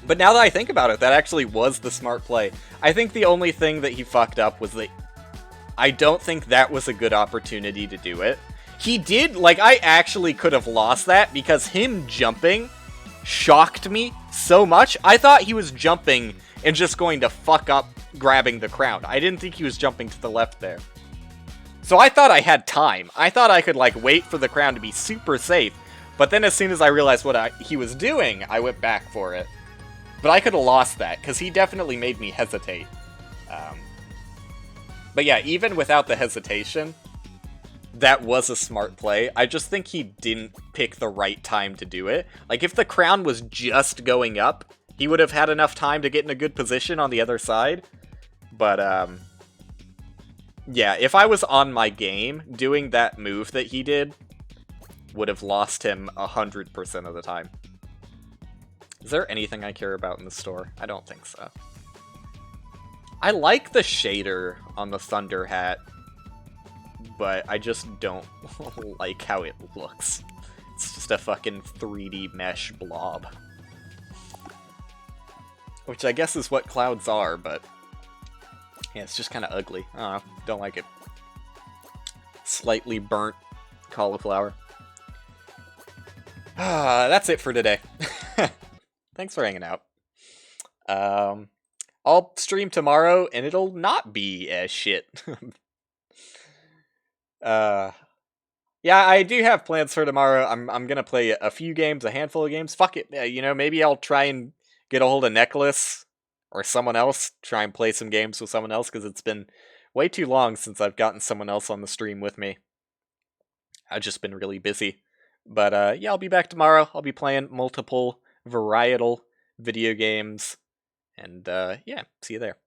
But now that I think about it, that actually was the smart play. I think the only thing that he fucked up was that I don't think that was a good opportunity to do it. He did, like, I actually could have lost that because him jumping shocked me so much. I thought he was jumping and just going to fuck up grabbing the crown. I didn't think he was jumping to the left there. So I thought I had time. I thought I could, like, wait for the crown to be super safe. But then as soon as I realized what he was doing, I went back for it. But I could have lost that, because he definitely made me hesitate. But yeah, even without the hesitation, that was a smart play. I just think he didn't pick the right time to do it. Like, if the crown was just going up, he would have had enough time to get in a good position on the other side. But, yeah, if I was on my game, doing that move that he did would have lost him 100% of the time. Is there anything I care about in the store? I don't think so. I like the shader on the Thunder hat, but I just don't like how it looks. It's just a fucking 3D mesh blob. Which I guess is what clouds are, but yeah, it's just kind of ugly. I don't know, don't like it. Slightly burnt cauliflower. That's it for today. Thanks for hanging out. I'll stream tomorrow, and it'll not be as shit. Yeah, I do have plans for tomorrow. I'm gonna play a few games, a handful of games. Fuck it, you know, maybe I'll try and get a hold of Nicholas or someone else. Try and play some games with someone else, because it's been way too long since I've gotten someone else on the stream with me. I've just been really busy. But yeah, I'll be back tomorrow. I'll be playing multiple varietal video games. And yeah, see you there.